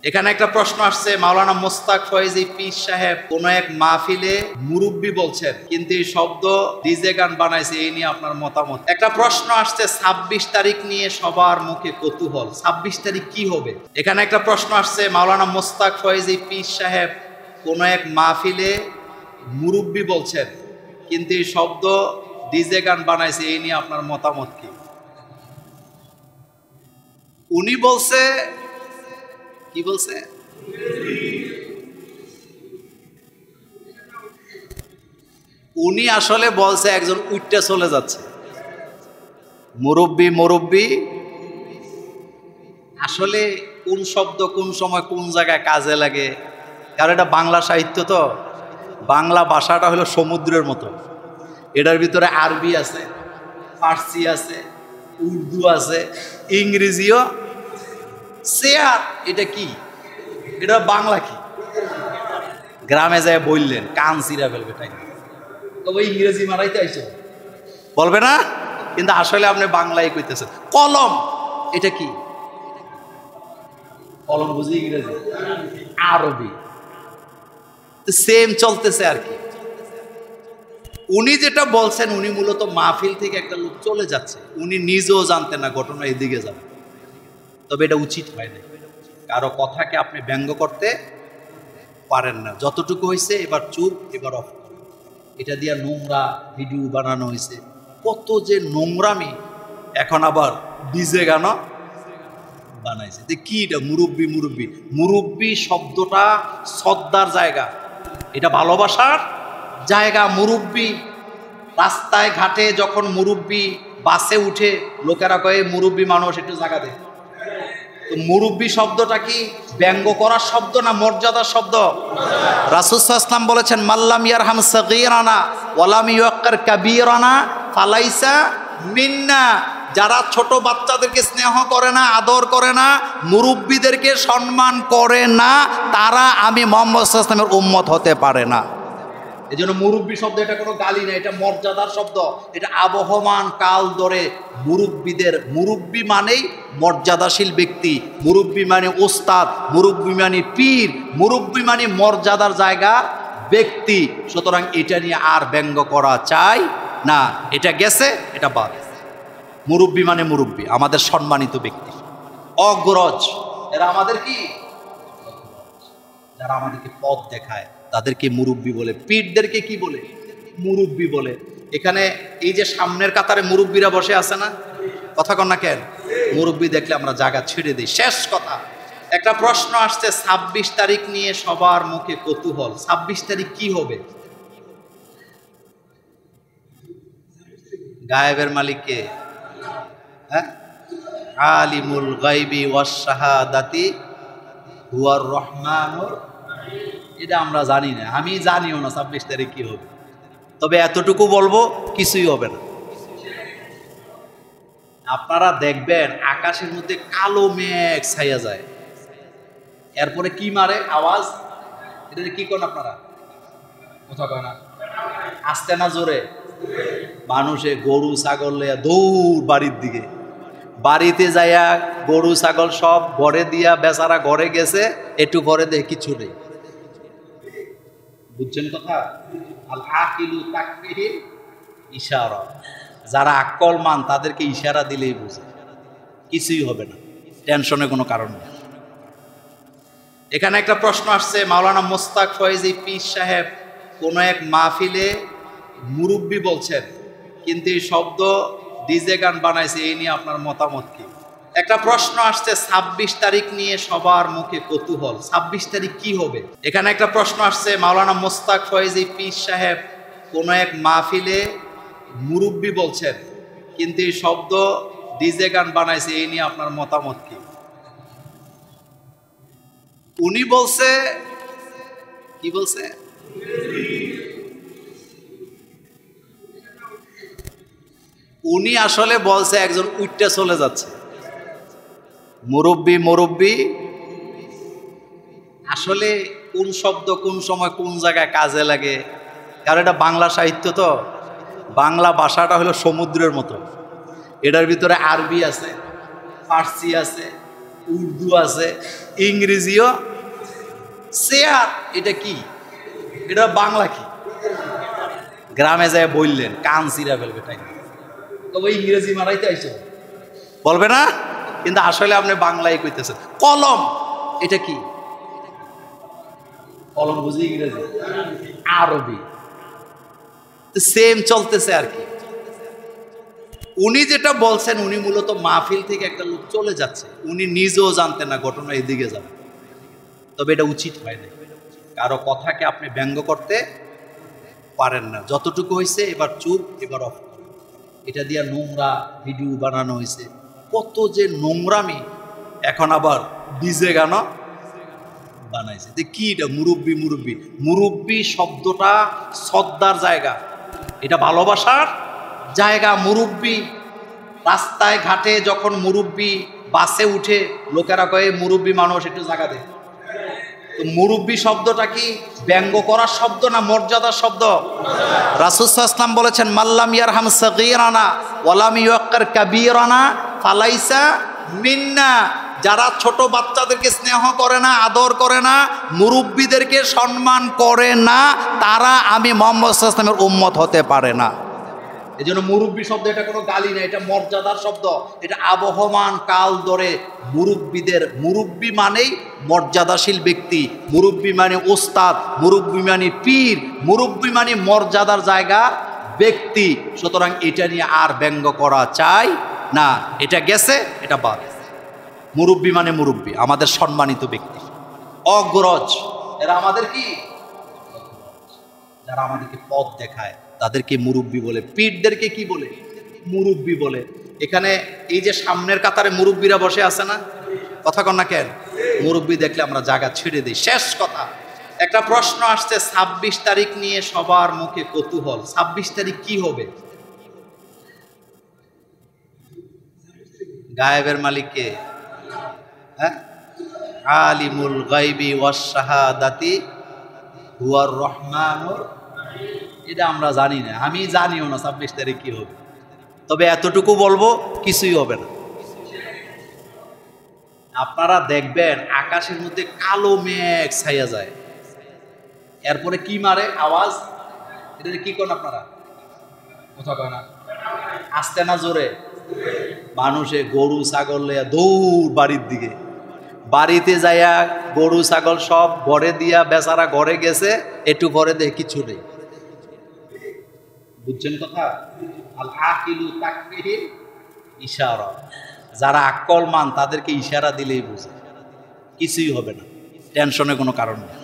এখানে একটা প্রশ্ন আসছে, মাওলানা মোস্তাক ফয়েজী পীর সাহেব কোন এক মাহফিলে মুরব্বি বলছেন, কিন্তু এই শব্দ ডিজে গান বানাইছে, এই নিয়ে আপনার মতামত। একটা প্রশ্ন আসছে ২৬ তারিখ নিয়ে সবার মুখে কৌতূহল, ২৬ তারিখ কি হবে। এখানে একটা প্রশ্ন আসছে, মাওলানা মোস্তাক ফয়েজী পীর সাহেব কোন এক মাহফিলে মুরব্বি বলছেন, কিন্তু এই শব্দ ডিজে গান বানাইছে, এই নিয়ে আপনার মতামত কি। উনি বলছে, কি বলছে, উনি আসলে বলছে একজন উইটটা চলে যাচ্ছে, মুরব্বি মুরব্বি। আসলে কোন শব্দ কোন সময় কোন জায়গায় কাজে লাগে, কারণ এটা বাংলা সাহিত্য, তো বাংলা ভাষাটা হলো সমুদ্রের মতো, এটার ভিতরে আরবি আছে, ফার্সি আছে, উর্দু আছে, ইংরেজিও। চেয়ার এটা কি, এটা বাংলা কি। গ্রামে যায় বললেন কান চিরা ফেলবে, তাই তবে ইংরেজি মারাইতে আইছো বলবে না, কিন্তু আসলে আপনি বাংলায় কইতেছেন। কলম এটা কি, কলম বুঝি ইংরেজি, আরবি, সেম চলতেছে আর কি। উনি যেটা বলছেন, উনি মূলত মাহফিল থেকে একটা লোক চলে যাচ্ছে, উনি নিজেও জানতেন না ঘটনা এদিকে যাবে, তবে এটা উচিত হয় না। কারো কথাকে আপনি ব্যঙ্গ করতে পারেন না। যতটুকু হয়েছে এবার চুপ, এবার অফ। এটা দিয়ে নোংরা ভিডিও বানানো হয়েছে, কত যে নোংরামি। এখন আবার ডিজে গানও বানাইছে, যে কি এটা মুরব্বি মুরব্বি। মুরব্বি শব্দটা শ্রদ্ধার জায়গা, এটা ভালোবাসার জায়গা। মুরব্বি রাস্তায় ঘাটে যখন মুরব্বি বাসে উঠে, লোকেরা কয়ে মুরব্বি মানুষ, একটু জায়গা দেয়। তো মুরব্বি শব্দটা কি ব্যঙ্গ করার শব্দ না মর্যাদার শব্দ? রাসূল সাল্লাল্লাহু আলাইহি ওয়াসাল্লাম বলেছেন, মাল্লাম ইয়ারহাম সাগীরানা ওয়ালাম ইউক্কির কাবীরানা ফালাইসা মিন্না। যারা ছোট বাচ্চাদেরকে স্নেহ করে না, আদর করে না, মুরব্বিদেরকে সম্মান করে না, তারা আমি মুহাম্মদ সাল্লাল্লাহু আলাইহি ওয়াসাল্লামের উম্মত হতে পারে না। এই জন্য মুরব্বি শব্দ এটা কোনো গালি না, এটা মর্যাদার শব্দ। এটা আবহমান কাল ধরে মুরব্বিদের, মুরব্বি মানেই মর্যাদাশীল ব্যক্তি, মুরব্বি মানে ওস্তাদ, মুরব্বি মানে পীর, মুরব্বি মানে মর্যাদার জায়গা ব্যক্তি। সুতরাং এটা নিয়ে আর ব্যঙ্গ করা চাই না, এটা গেছে, এটা বাদ। মুরব্বি মানে মুরব্বি, আমাদের সম্মানিত ব্যক্তি, অগ্রজ। এরা আমাদের কি, যারা আমাদেরকে পথ দেখায় তাদেরকে মুরব্বি বলে, পীরদেরকে কি বলে, মুরব্বি বলে। এখানে এই যে সামনের কাতারে মুরব্বিরা বসে আছে না, কথা কন না কেন? মুরব্বি দেখলে আমরা জায়গা ছেড়ে দিই। শেষ কথা, একটা প্রশ্ন আসছে ২৬ তারিখ নিয়ে সবার মুখে কৌতূহল, ২৬ তারিখ কি হবে। গায়েবের মালিককে, হ্যাঁ, আলিমুল গায়বি ওয়াস শাহাদাতি হুয়ার রহমানুর। এটা আমরা জানি না, আমি জানিও না ২৬ তারিখ কি হবে, তবে এতটুকু বলবো, কিছুই হবে না। আপনারা দেখবেন আকাশের মধ্যে কালো মেঘ ছাইয়া যায়, এরপরে কি মারে আওয়াজ, এটা কি করেন আপনারা, কথা কয় না, আসতে না জোরে, মানুষে গরু ছাগল লইয়া দৌড় বাড়ির দিকে, বাড়িতে যাইয়া গরু ছাগল সব ঘরে দিয়া বেচারা ঘরে গেছে, একটু পরে দেখে কিছু নেই। বুঝছেন কথা? আল আকিলু তাকফিহি ইশারা, যারা আকলমান তাদেরকে ইশারা দিলেই বুঝে, কিছুই হবে না, টেনশনের কোনো কারণ নেই। এখানে একটা প্রশ্ন আসছে, মাওলানা মোস্তাক ফয়েজী পীর সাহেব কোন এক মাহফিলে মুরব্বি বলছেন, কিন্তু এই শব্দ ডিজে গান বানাইছে, এই নিয়ে আপনার মতামত কি। একটা প্রশ্ন আসছে ২৬ তারিখ নিয়ে সবার মুখে কৌতূহল, ২৬ তারিখ কি হবে। এখানে একটা প্রশ্ন আসছে, মাওলানা মোস্তাক ফয়েজী পীর সাহেব কোন এক মাহফিলে মুরব্বি বলছেন, কিন্তু এই শব্দ ডিজে গান বানাইছে, এই নিয়ে আপনার মতামত কি। উনি বলছে, কি বলছে, উনি আসলে বলছে একজন উইটটা চলে যাচ্ছে, মুরব্বি মুরব্বি। আসলে কোন শব্দ কোন সময় কোন জায়গায় কাজে লাগে, কারণ এটা বাংলা সাহিত্য, তো বাংলা ভাষাটা হলো সমুদ্রের মতো, এটার ভিতরে আরবি আছে, ফার্সি আছে, উর্দু আছে, ইংরেজিও। চেয়ার এটা কি? এটা বাংলা কি? গ্রামে যায় বললেন, কান চিরা ফেলবে, তাই তবে ইংরেজি মারাইতে আইছো বলবে না, কিন্তু আসলে আপনি বাংলায় কইতেছেন। কলম এটা কি? কলম বুঝি ইংরেজি, আরবি। সেম চলতেছে আর কি। উনি যেটা বলছেন, উনি মূলত মাহফিল থেকে একটা লোক চলে যাচ্ছে, উনি নিজেও জানতেন না ঘটনা এদিকে যাবে। তবে এটা উচিত হয় না, কারো কথাকে আপনি ব্যঙ্গ করতে পারেন না। যতটুকু হয়েছে এবার চুপ, এবার অফ। এটা দিয়ে নোংরা ভিডিও বানানো হয়েছে, কত যে নোংরামি। এখন আবার ডিজে গানও বানাইছে। কি এটা? মুরব্বি। মুরব্বি মুরব্বি শব্দটা শ্রদ্ধার জায়গা, এটা ভালোবাসার জায়গা। মুরব্বি রাস্তায় ঘাটে যখন মুরব্বি বাসে উঠে, লোকেরা কয়ে মুরব্বি মানুষ, একটু জায়গা দেয়। তো মুরব্বি শব্দটা কি ব্যঙ্গ করার শব্দ না মর্যাদার শব্দ? রাসূল সাল্লাল্লাহু আলাইহি ওয়াসাল্লাম বলেছেন, মাল্লাম ইয়ারহাম সাগীরানা ওয়ালাম ইউক্কির কাবীরানা ফালাইসা মিন্না। যারা ছোট বাচ্চাদেরকে স্নেহ করে না, আদর করে না, মুরব্বিদেরকে সম্মান করে না, তারা আমি মুহাম্মদ সাল্লাল্লাহু আলাইহি ওয়াসাল্লামের উম্মত হতে পারে না। এই জন্য মুরব্বি শব্দ এটা কোনো গালি না, এটা মর্যাদার শব্দ। এটা আবহমান কাল ধরে মুরব্বিদের, মুরব্বি মানেই মর্যাদাশীল ব্যক্তি, মুরব্বি মানে ওস্তাদ, মুরব্বি মানে পীর, মুরব্বি মানে মর্যাদার জায়গা ব্যক্তি। সুতরাং এটা নিয়ে আর ব্যঙ্গ করা চাই না, এটা গেছে, এটা বাদ। মুরব্বি মানে মুরব্বি, আমাদের সম্মানিত ব্যক্তি। অগ্রজ এরা আমাদের কি? যারা আমাদেরকে পথ দেখায় তাদেরকে মুরব্বি বলে, পীরদেরকে কি বলে? মুরব্বি বলে। এখানে এই যে সামনের কাতারে মুরব্বিরা বসে আছে না, কথা কন না কেন? মুরব্বি দেখলে আমরা জায়গা ছেড়ে দিই। শেষ কথা, একটা প্রশ্ন আসছে 26 তারিখ নিয়ে সবার মুখে কৌতূহল। 26 তারিখ কি হবে? গায়েবের মালিক কে? হ্যাঁ, আলিমুল গায়বি ওয়াস শাহাদাতি হুয়ার রহমানুর। এটা আমরা জানি না, আমি জানিও না 26 তারিখ কি হবে। তবে এতটুকু বলবো, কিছুই হবে না। আপনারা দেখবেন আকাশের মধ্যে কালো মেঘ ছাইয়া যায়, এরপরে কি মারে আওয়াজ? এটা কি করেন আপনারা? কথা কয় না, আসতে না জোরে? মানুষে গরু ছাগল লইয়া দৌড় বাড়ির দিকে, বাড়িতে যাইয়া গরু ছাগল সব ঘরে দিয়া বেচারা ঘরে গেছে, একটু পরে দেখে কিছু নেই। বুঝছেন কথা? আল আকিলু তাকফিহি ইশারা। যারা আকলমান তাদেরকে ইশারা দিলেই বুঝে, কিছুই হবে না, টেনশনের কোনো কারণ নেই।